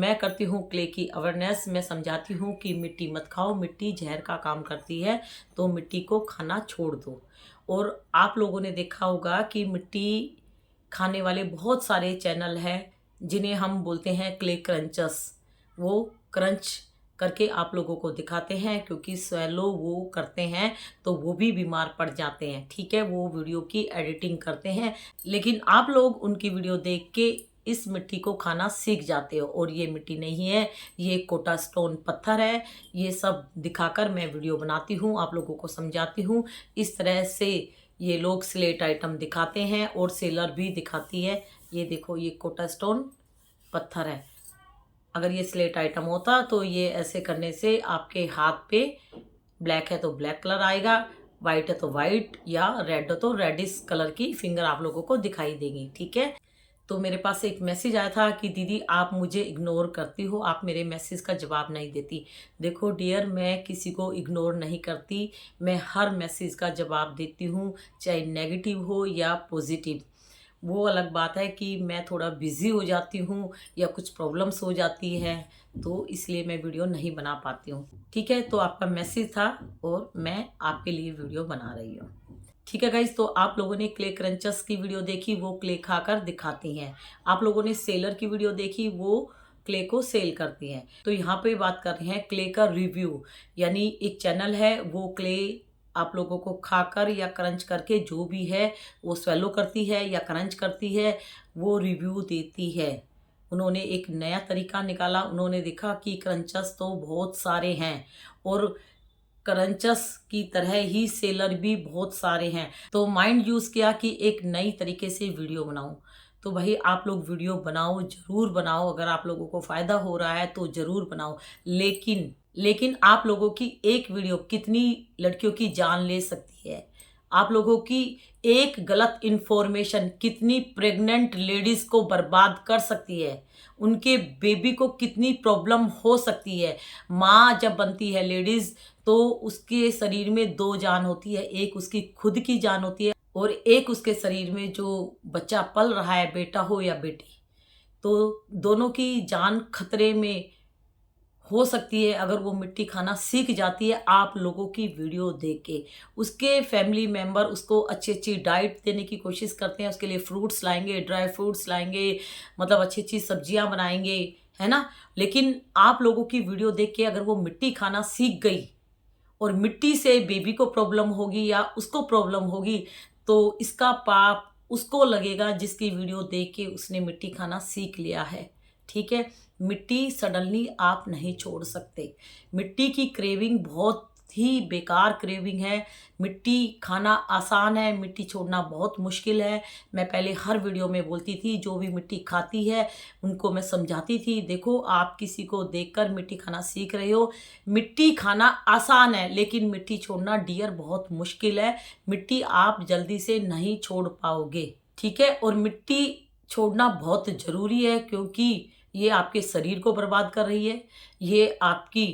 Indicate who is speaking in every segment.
Speaker 1: मैं करती हूँ क्ले की अवेयरनेस। मैं समझाती हूँ कि मिट्टी मत खाओ, मिट्टी जहर का काम करती है, तो मिट्टी को खाना छोड़ दो। और आप लोगों ने देखा होगा कि मिट्टी खाने वाले बहुत सारे चैनल हैं जिन्हें हम बोलते हैं क्ले क्रंचर्स। वो क्रंच करके आप लोगों को दिखाते हैं, क्योंकि स्वैलो वो करते हैं तो वो भी बीमार पड़ जाते हैं। ठीक है, वो वीडियो की एडिटिंग करते हैं, लेकिन आप लोग उनकी वीडियो देख के इस मिट्टी को खाना सीख जाते हो। और ये मिट्टी नहीं है, ये कोटा स्टोन पत्थर है। ये सब दिखाकर मैं वीडियो बनाती हूँ, आप लोगों को समझाती हूँ। इस तरह से ये लोग स्लेट आइटम दिखाते हैं और सेलर भी दिखाती है। ये देखो, ये कोटा स्टोन पत्थर है। अगर ये स्लेट आइटम होता तो ये ऐसे करने से आपके हाथ पे ब्लैक है तो ब्लैक कलर आएगा, वाइट है तो वाइट, या रेड हो तो रेडिश कलर की फिंगर आप लोगों को दिखाई देंगी। ठीक है, तो मेरे पास एक मैसेज आया था कि दीदी आप मुझे इग्नोर करती हो, आप मेरे मैसेज का जवाब नहीं देती। देखो डियर, मैं किसी को इग्नोर नहीं करती, मैं हर मैसेज का जवाब देती हूँ, चाहे नेगेटिव हो या पॉजिटिव। वो अलग बात है कि मैं थोड़ा बिज़ी हो जाती हूँ या कुछ प्रॉब्लम्स हो जाती है, तो इसलिए मैं वीडियो नहीं बना पाती हूँ। ठीक है, तो आपका मैसेज था और मैं आपके लिए वीडियो बना रही हूँ। ठीक है गाइज, तो आप लोगों ने क्ले क्रंचर्स की वीडियो देखी, वो क्ले खाकर दिखाती हैं। आप लोगों ने सेलर की वीडियो देखी, वो क्ले को सेल करती हैं। तो यहाँ पे बात कर रहे हैं क्ले का रिव्यू, यानी एक चैनल है, वो क्ले आप लोगों को खाकर या क्रंच करके, जो भी है वो स्वेलो करती है या क्रंच करती है, वो रिव्यू देती है। उन्होंने एक नया तरीका निकाला, उन्होंने देखा कि क्रंचर्स तो बहुत सारे हैं और क्रंचर्स की तरह ही सेलर भी बहुत सारे हैं, तो माइंड यूज किया कि एक नई तरीके से वीडियो बनाऊं। तो भाई आप लोग वीडियो बनाओ, जरूर बनाओ, अगर आप लोगों को फायदा हो रहा है तो जरूर बनाओ। लेकिन आप लोगों की एक वीडियो कितनी लड़कियों की जान ले सकती है। आप लोगों की एक गलत इन्फॉर्मेशन कितनी प्रेग्नेंट लेडीज को बर्बाद कर सकती है, उनके बेबी को कितनी प्रॉब्लम हो सकती है। माँ जब बनती है लेडीज, तो उसके शरीर में दो जान होती है, एक उसकी खुद की जान होती है और एक उसके शरीर में जो बच्चा पल रहा है, बेटा हो या बेटी, तो दोनों की जान खतरे में हो सकती है अगर वो मिट्टी खाना सीख जाती है आप लोगों की वीडियो देख के। उसके फैमिली मेंबर उसको अच्छी अच्छी डाइट देने की कोशिश करते हैं, उसके लिए फ्रूट्स लाएंगे, ड्राई फ्रूट्स लाएंगे, मतलब अच्छी अच्छी सब्जियां बनाएंगे, है ना। लेकिन आप लोगों की वीडियो देख के अगर वो मिट्टी खाना सीख गई और मिट्टी से बेबी को प्रॉब्लम होगी या उसको प्रॉब्लम होगी, तो इसका पाप उसको लगेगा जिसकी वीडियो देख के उसने मिट्टी खाना सीख लिया है। ठीक है, मिट्टी सडनली आप नहीं छोड़ सकते। मिट्टी की क्रेविंग बहुत ही बेकार क्रेविंग है। मिट्टी खाना आसान है, मिट्टी छोड़ना बहुत मुश्किल है। मैं पहले हर वीडियो में बोलती थी, जो भी मिट्टी खाती है उनको मैं समझाती थी, देखो आप किसी को देखकर मिट्टी खाना सीख रहे हो। मिट्टी खाना आसान है, लेकिन मिट्टी छोड़ना डियर बहुत मुश्किल है। मिट्टी आप जल्दी से नहीं छोड़ पाओगे। ठीक है, और मिट्टी छोड़ना बहुत ज़रूरी है, क्योंकि ये आपके शरीर को बर्बाद कर रही है। ये आपकी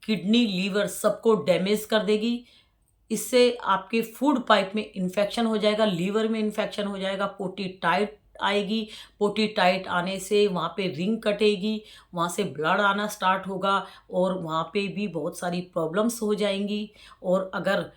Speaker 1: किडनी, लीवर सबको डैमेज कर देगी। इससे आपके फूड पाइप में इन्फेक्शन हो जाएगा, लीवर में इन्फेक्शन हो जाएगा, पोटी टाइट आएगी। पोटी टाइट आने से वहाँ पे रिंग कटेगी, वहाँ से ब्लड आना स्टार्ट होगा और वहाँ पे भी बहुत सारी प्रॉब्लम्स हो जाएंगी। और अगर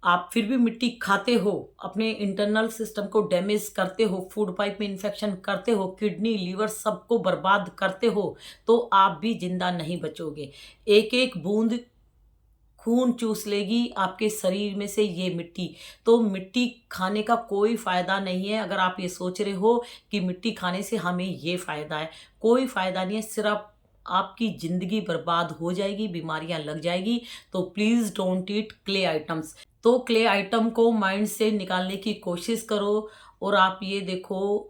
Speaker 1: आप फिर भी मिट्टी खाते हो, अपने इंटरनल सिस्टम को डैमेज करते हो, फूड पाइप में इन्फेक्शन करते हो, किडनी लीवर सबको बर्बाद करते हो, तो आप भी जिंदा नहीं बचोगे। एक एक बूंद खून चूस लेगी आपके शरीर में से ये मिट्टी। तो मिट्टी खाने का कोई फ़ायदा नहीं है। अगर आप ये सोच रहे हो कि मिट्टी खाने से हमें ये फ़ायदा है, कोई फ़ायदा नहीं है, सिर्फ आपकी ज़िंदगी बर्बाद हो जाएगी, बीमारियां लग जाएगी। तो please don't eat clay items. तो क्ले आइटम को माइंड से निकालने की कोशिश करो। और आप ये देखो,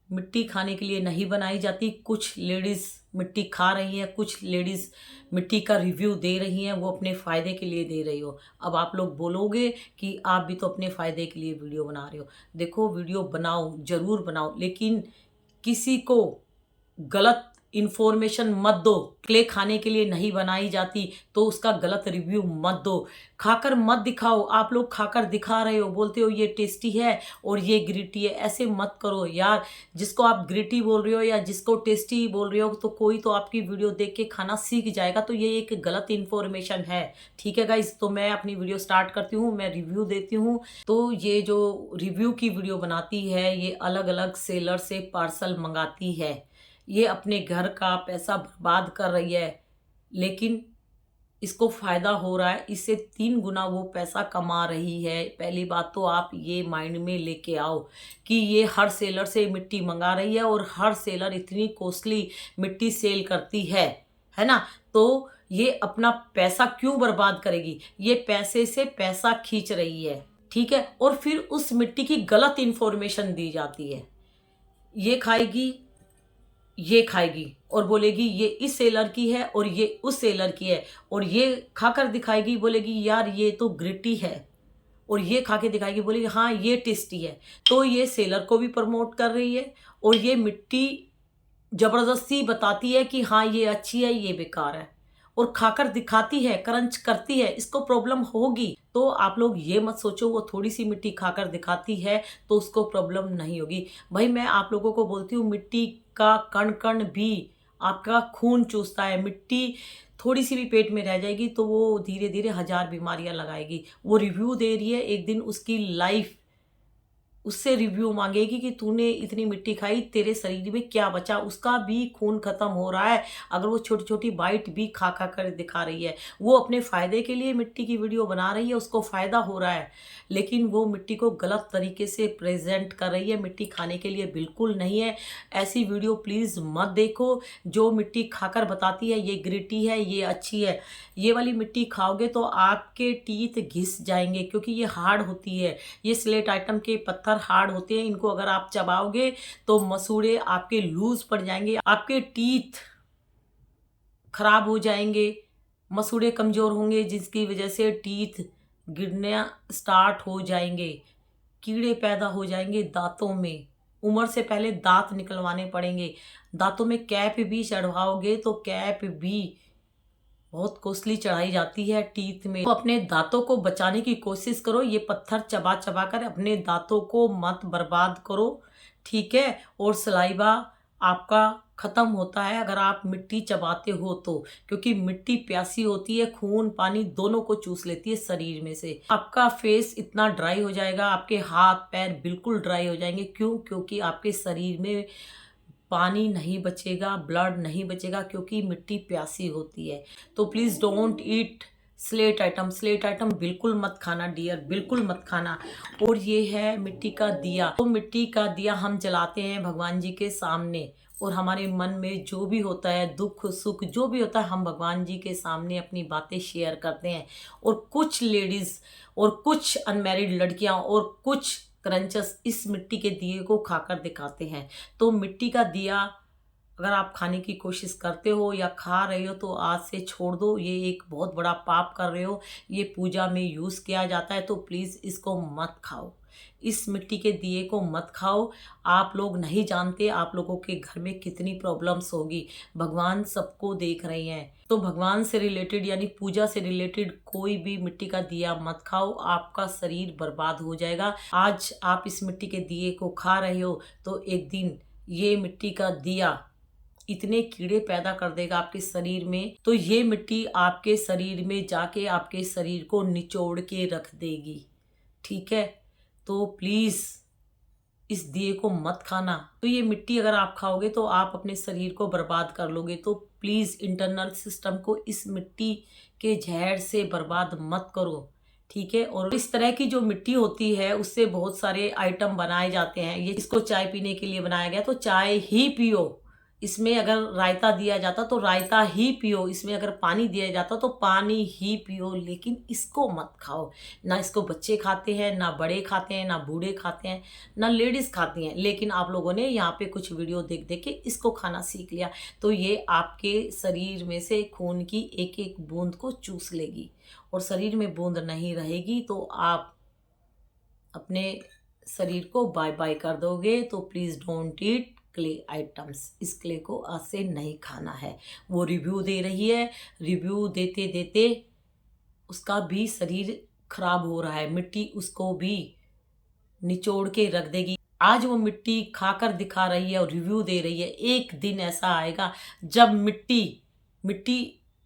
Speaker 1: मिट्टी खाने के लिए नहीं बनाई जाती। कुछ लेडीज़ मिट्टी खा रही हैं, कुछ लेडीज़ मिट्टी का रिव्यू दे रही हैं, वो अपने फ़ायदे के लिए दे रही हो। अब आप लोग बोलोगे कि आप भी तो अपने फ़ायदे के लिए वीडियो बना रहे हो। देखो वीडियो बनाओ, ज़रूर बनाओ, लेकिन किसी को गलत इन्फॉर्मेशन मत दो। क्ले खाने के लिए नहीं बनाई जाती तो उसका गलत रिव्यू मत दो। खाकर मत दिखाओ। आप लोग खाकर दिखा रहे हो, बोलते हो ये टेस्टी है और ये ग्रिटी है। ऐसे मत करो यार। जिसको आप ग्रिटी बोल रहे हो या जिसको टेस्टी बोल रहे हो तो कोई तो आपकी वीडियो देख के खाना सीख जाएगा, तो ये एक गलत इन्फॉर्मेशन है। ठीक है गाइस, तो मैं अपनी वीडियो स्टार्ट करती हूँ, मैं रिव्यू देती हूँ। तो ये जो रिव्यू की वीडियो बनाती है ये अलग अलग सेलर से पार्सल मंगाती है। ये अपने घर का पैसा बर्बाद कर रही है, लेकिन इसको फायदा हो रहा है, इससे 3 गुना वो पैसा कमा रही है। पहली बात तो आप ये माइंड में लेके आओ कि ये हर सेलर से मिट्टी मंगा रही है और हर सेलर इतनी कॉस्टली मिट्टी सेल करती है ना। तो ये अपना पैसा क्यों बर्बाद करेगी? ये पैसे से पैसा खींच रही है, ठीक है। और फिर उस मिट्टी की गलत इन्फॉर्मेशन दी जाती है। ये खाएगी, ये खाएगी और बोलेगी ये इस सेलर की है और ये उस सेलर की है, और ये खाकर दिखाएगी, बोलेगी यार ये तो ग्रिटी है, और ये खा के दिखाएगी, बोलेगी हाँ ये टेस्टी है। तो ये सेलर को भी प्रमोट कर रही है और ये मिट्टी जबरदस्ती बताती है कि हाँ ये अच्छी है, ये बेकार है, और खाकर दिखाती है, क्रंच करती है। इसको प्रॉब्लम होगी। तो आप लोग ये मत सोचो वो थोड़ी सी मिट्टी खाकर दिखाती है तो उसको प्रॉब्लम नहीं होगी। भाई मैं आप लोगों को बोलती हूँ, मिट्टी का कण कण भी आपका खून चूसता है। मिट्टी थोड़ी सी भी पेट में रह जाएगी तो वो धीरे धीरे 1000 बीमारियां लगाएगी। वो रिव्यू दे रही है, एक दिन उसकी लाइफ उससे रिव्यू मांगेगी कि तूने इतनी मिट्टी खाई, तेरे शरीर में क्या बचा। उसका भी खून खत्म हो रहा है अगर वो छोटी छोटी बाइट भी खा खा कर दिखा रही है। वो अपने फायदे के लिए मिट्टी की वीडियो बना रही है, उसको फायदा हो रहा है, लेकिन वो मिट्टी को गलत तरीके से प्रेजेंट कर रही है। मिट्टी खाने के लिए बिल्कुल नहीं है। ऐसी वीडियो प्लीज मत देखो जो मिट्टी खाकर बताती है ये ग्रिटी है, ये अच्छी है। ये वाली मिट्टी खाओगे तो आपके टीथ घिस जाएंगे, क्योंकि ये हार्ड होती है। ये स्लेट आइटम के पत्थर हार्ड होते हैं, इनको अगर आप चबाओगे तो मसूड़े आपके लूज पड़ जाएंगे, आपके टीथ खराब हो जाएंगे, मसूड़े कमजोर होंगे, जिसकी वजह से टीथ गिरना स्टार्ट हो जाएंगे, कीड़े पैदा हो जाएंगे दांतों में। उम्र से पहले दांत निकलवाने पड़ेंगे। दांतों में कैप भी चढ़वाओगे तो कैप भी बहुत कॉस्टली चढ़ाई जाती है टीथ में। तो अपने दांतों को बचाने की कोशिश करो। ये पत्थर चबा चबा कर अपने दांतों को मत बर्बाद करो, ठीक है। और सलाइवा आपका खत्म होता है अगर आप मिट्टी चबाते हो तो, क्योंकि मिट्टी प्यासी होती है, खून पानी दोनों को चूस लेती है शरीर में से। आपका फेस इतना ड्राई हो जाएगा, आपके हाथ पैर बिल्कुल ड्राई हो जाएंगे। क्यों? क्योंकि आपके शरीर में पानी नहीं बचेगा, ब्लड नहीं बचेगा, क्योंकि मिट्टी प्यासी होती है। तो please don't eat slate item. Slate item बिल्कुल मत खाना डियर, बिल्कुल मत खाना। और ये है मिट्टी का दिया। तो मिट्टी का दिया हम जलाते हैं भगवान जी के सामने, और हमारे मन में जो भी होता है, दुख सुख जो भी होता है, हम भगवान जी के सामने अपनी बातें शेयर करते हैं। और कुछ लेडीज़ और कुछ अनमैरिड लड़कियां और कुछ क्रंचस इस मिट्टी के दिए को खाकर दिखाते हैं। तो मिट्टी का दिया अगर आप खाने की कोशिश करते हो या खा रहे हो तो आज से छोड़ दो। ये एक बहुत बड़ा पाप कर रहे हो। ये पूजा में यूज़ किया जाता है, तो प्लीज़ इसको मत खाओ। इस मिट्टी के दिए को मत खाओ। आप लोग नहीं जानते आप लोगों के घर में कितनी प्रॉब्लम्स होगी। भगवान सबको देख रहे हैं। तो भगवान से रिलेटेड यानी पूजा से रिलेटेड कोई भी मिट्टी का दिया मत खाओ, आपका शरीर बर्बाद हो जाएगा। आज आप इस मिट्टी के दिए को खा रहे हो तो एक दिन ये मिट्टी का दिया इतने कीड़े पैदा कर देगा आपके शरीर में, तो ये मिट्टी आपके शरीर में जाके आपके शरीर को निचोड़ के रख देगी, ठीक है। तो प्लीज़ इस दिए को मत खाना। तो ये मिट्टी अगर आप खाओगे तो आप अपने शरीर को बर्बाद कर लोगे। तो प्लीज़ इंटरनल सिस्टम को इस मिट्टी के जहर से बर्बाद मत करो, ठीक है। और इस तरह की जो मिट्टी होती है उससे बहुत सारे आइटम बनाए जाते हैं। ये इसको चाय पीने के लिए बनाया गया तो चाय ही पियो। इसमें अगर रायता दिया जाता तो रायता ही पियो। इसमें अगर पानी दिया जाता तो पानी ही पियो, लेकिन इसको मत खाओ। ना इसको बच्चे खाते हैं, ना बड़े खाते हैं, ना बूढ़े खाते हैं, ना लेडीज़ खाती हैं। लेकिन आप लोगों ने यहाँ पे कुछ वीडियो देख देख के इसको खाना सीख लिया। तो ये आपके शरीर में से खून की एक एक बूंद को चूस लेगी, और शरीर में बूंद नहीं रहेगी तो आप अपने शरीर को बाय बाय कर दोगे। तो please don't eat clay items, इस क्ले को आज से नहीं खाना है। वो रिव्यू दे रही है, रिव्यू देते देते उसका भी शरीर खराब हो रहा है, मिट्टी उसको भी निचोड़ के रख देगी। आज वो मिट्टी खाकर दिखा रही है और रिव्यू दे रही है। एक दिन ऐसा आएगा जब मिट्टी मिट्टी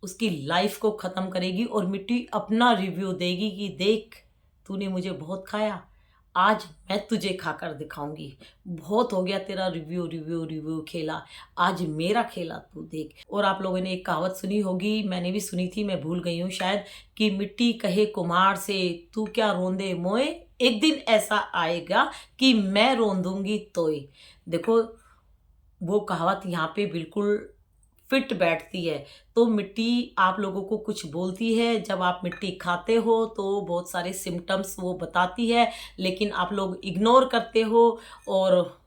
Speaker 1: उसकी लाइफ को ख़त्म करेगी और मिट्टी अपना रिव्यू देगी कि देख, तूने मुझे बहुत खाया, आज मैं तुझे खाकर दिखाऊंगी। बहुत हो गया तेरा रिव्यू रिव्यू रिव्यू खेला, आज मेरा खेला तू देख। और आप लोगों ने एक कहावत सुनी होगी, मैंने भी सुनी थी, मैं भूल गई हूँ शायद, कि मिट्टी कहे कुम्हार से तू क्या रोंदे मोए, एक दिन ऐसा आएगा कि मैं रोंदूंगी तोय। देखो, वो कहावत यहाँ पे बिल्कुल फिट बैठती है। तो मिट्टी आप लोगों को कुछ बोलती है, जब आप मिट्टी खाते हो तो बहुत सारे सिम्टम्स वो बताती है, लेकिन आप लोग इग्नोर करते हो और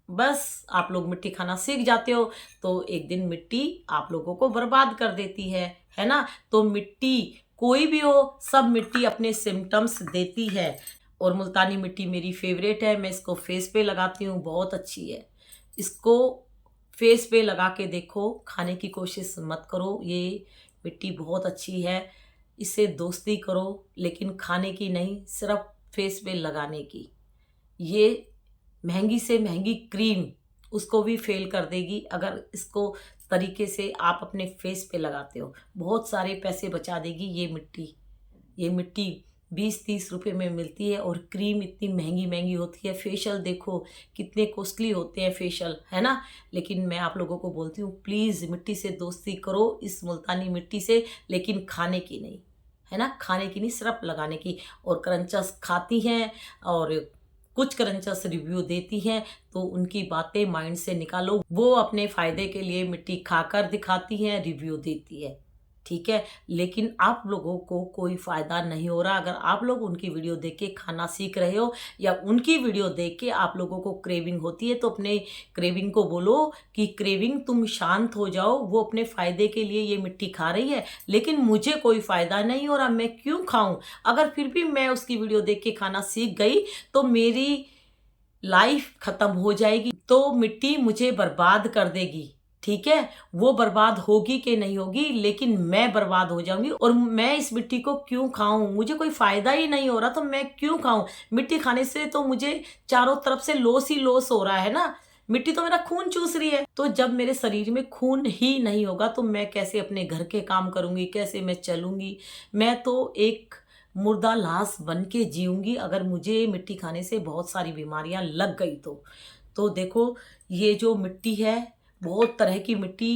Speaker 1: बस आप लोग मिट्टी खाना सीख जाते हो। तो एक दिन मिट्टी आप लोगों को बर्बाद कर देती है ना। तो मिट्टी कोई भी हो, सब मिट्टी अपने सिम्टम्स देती है। और मुल्तानी मिट्टी मेरी फेवरेट है, मैं इसको फेस पे लगाती हूँ, बहुत अच्छी है। इसको फेस पे लगा के देखो, खाने की कोशिश मत करो, ये मिट्टी बहुत अच्छी है। इससे दोस्ती करो, लेकिन खाने की नहीं, सिर्फ फेस पे लगाने की। ये महंगी से महंगी क्रीम उसको भी फेल कर देगी अगर इसको तरीके से आप अपने फेस पे लगाते हो। बहुत सारे पैसे बचा देगी ये मिट्टी 20-30 रुपए में मिलती है और क्रीम इतनी महंगी महंगी होती है। फेशियल देखो कितने कॉस्टली होते हैं फेशियल, है ना। लेकिन मैं आप लोगों को बोलती हूँ, प्लीज़ मिट्टी से दोस्ती करो, इस मुल्तानी मिट्टी से, लेकिन खाने की नहीं, है ना, खाने की नहीं, सिर्फ लगाने की। और क्रंचस खाती हैं और कुछ क्रंचस रिव्यू देती हैं, तो उनकी बातें माइंड से निकालो। वो अपने फ़ायदे के लिए मिट्टी खाकर दिखाती हैं, रिव्यू देती है, ठीक है। लेकिन आप लोगों को कोई फ़ायदा नहीं हो रहा। अगर आप लोग उनकी वीडियो देख के खाना सीख रहे हो या उनकी वीडियो देख के आप लोगों को क्रेविंग होती है, तो अपने क्रेविंग को बोलो कि क्रेविंग तुम शांत हो जाओ, वो अपने फ़ायदे के लिए ये मिट्टी खा रही है, लेकिन मुझे कोई फ़ायदा नहीं हो रहा, मैं क्यों खाऊं। अगर फिर भी मैं उसकी वीडियो देख के खाना सीख गई तो मेरी लाइफ ख़त्म हो जाएगी, तो मिट्टी मुझे बर्बाद कर देगी, ठीक है। वो बर्बाद होगी कि नहीं होगी, लेकिन मैं बर्बाद हो जाऊंगी। और मैं इस मिट्टी को क्यों खाऊं, मुझे कोई फायदा ही नहीं हो रहा, तो मैं क्यों खाऊं। मिट्टी खाने से तो मुझे चारों तरफ से लॉस ही लॉस हो रहा है ना। मिट्टी तो मेरा खून चूस रही है, तो जब मेरे शरीर में खून ही नहीं होगा तो मैं कैसे अपने घर के काम करूंगी, कैसे मैं चलूंगी। मैं तो एक मुर्दा लाश बन के जीऊंगी अगर मुझे मिट्टी खाने से बहुत सारी बीमारियां लग गई तो देखो, ये जो मिट्टी है, बहुत तरह की मिट्टी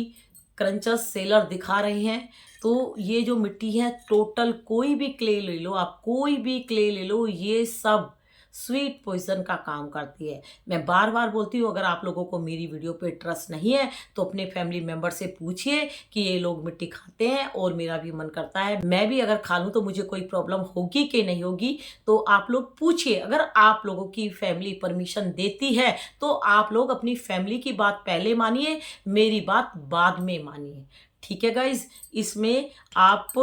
Speaker 1: क्रंचस सेलर दिखा रहे हैं। तो ये जो मिट्टी है, टोटल कोई भी क्ले ले लो आप, कोई भी क्ले ले लो, ये सब स्वीट पॉइजन का काम करती है। मैं बार बार बोलती हूँ, अगर आप लोगों को मेरी वीडियो पे ट्रस्ट नहीं है तो अपने फैमिली मेम्बर से पूछिए कि ये लोग मिट्टी खाते हैं और मेरा भी मन करता है, मैं भी अगर खा लूँ तो मुझे कोई प्रॉब्लम होगी कि नहीं होगी। तो आप लोग पूछिए, अगर आप लोगों की फैमिली परमिशन देती है तो आप लोग अपनी फैमिली की बात पहले मानिए, मेरी बात बाद में मानिए, ठीक है गाइज। इसमें आप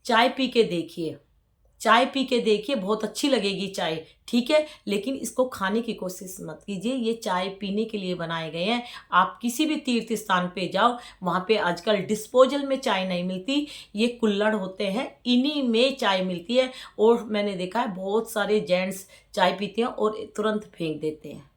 Speaker 1: चाय पी के देखिए, चाय पी के देखिए, बहुत अच्छी लगेगी चाय, ठीक है। लेकिन इसको खाने की कोशिश मत कीजिए, ये चाय पीने के लिए बनाए गए हैं। आप किसी भी तीर्थ स्थान पे जाओ, वहाँ पे आजकल डिस्पोजल में चाय नहीं मिलती, ये कुल्हड़ होते हैं, इन्हीं में चाय मिलती है। और मैंने देखा है बहुत सारे जेंट्स चाय पीते हैं और तुरंत फेंक देते हैं,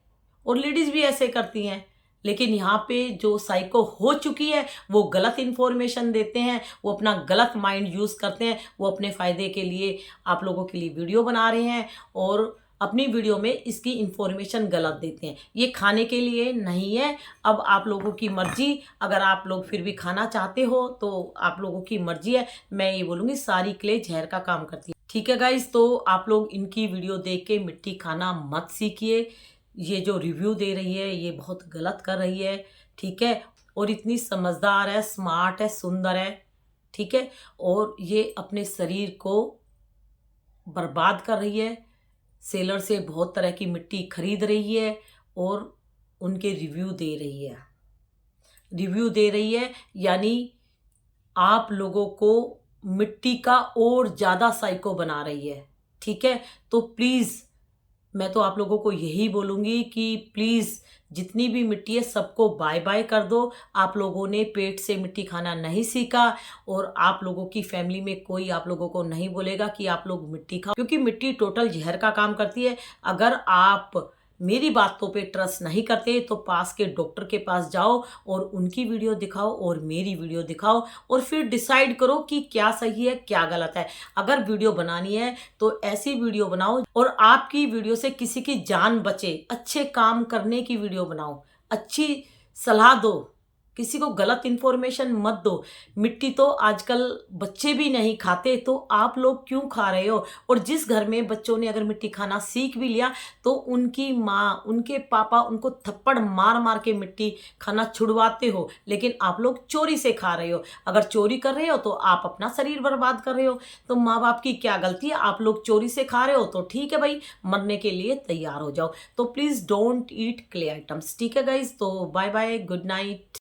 Speaker 1: और लेडीज़ भी ऐसे करती हैं। लेकिन यहाँ पे जो साइको हो चुकी है, वो गलत इन्फॉर्मेशन देते हैं, वो अपना गलत माइंड यूज़ करते हैं, वो अपने फ़ायदे के लिए आप लोगों के लिए वीडियो बना रहे हैं और अपनी वीडियो में इसकी इन्फॉर्मेशन गलत देते हैं। ये खाने के लिए नहीं है। अब आप लोगों की मर्जी, अगर आप लोग फिर भी खाना चाहते हो तो आप लोगों की मर्जी है। मैं ये बोलूँगी, सारी क्ले जहर का काम करती है, ठीक है गाइज। तो आप लोग इनकी वीडियो देख के मिट्टी खाना मत सीखिए। ये जो रिव्यू दे रही है ये बहुत गलत कर रही है, ठीक है। और इतनी समझदार है, स्मार्ट है, सुंदर है, ठीक है। और ये अपने शरीर को बर्बाद कर रही है, सेलर से बहुत तरह की मिट्टी खरीद रही है और उनके रिव्यू दे रही है, रिव्यू दे रही है। यानी आप लोगों को मिट्टी का और ज़्यादा साइको बना रही है, ठीक है। तो प्लीज़ मैं तो आप लोगों को यही बोलूँगी कि प्लीज़ जितनी भी मिट्टी है सबको बाय-बाय कर दो। आप लोगों ने पेट से मिट्टी खाना नहीं सीखा और आप लोगों की फैमिली में कोई आप लोगों को नहीं बोलेगा कि आप लोग मिट्टी खाओ, क्योंकि मिट्टी टोटल ज़हर का काम करती है। अगर आप मेरी बातों पे ट्रस्ट नहीं करते तो पास के डॉक्टर के पास जाओ और उनकी वीडियो दिखाओ और मेरी वीडियो दिखाओ और फिर डिसाइड करो कि क्या सही है, क्या गलत है। अगर वीडियो बनानी है तो ऐसी वीडियो बनाओ और आपकी वीडियो से किसी की जान बचे, अच्छे काम करने की वीडियो बनाओ, अच्छी सलाह दो, किसी को गलत इन्फॉर्मेशन मत दो। मिट्टी तो आजकल बच्चे भी नहीं खाते, तो आप लोग क्यों खा रहे हो? और जिस घर में बच्चों ने अगर मिट्टी खाना सीख भी लिया तो उनकी माँ, उनके पापा उनको थप्पड़ मार मार के मिट्टी खाना छुड़वाते हो, लेकिन आप लोग चोरी से खा रहे हो। अगर चोरी कर रहे हो तो आप अपना शरीर बर्बाद कर रहे हो। तो माँ बाप की क्या गलती है? आप लोग चोरी से खा रहे हो तो ठीक है भाई, मरने के लिए तैयार हो जाओ। तो please don't eat clay items. ठीक है गाइज, तो बाय बाय, गुड नाइट।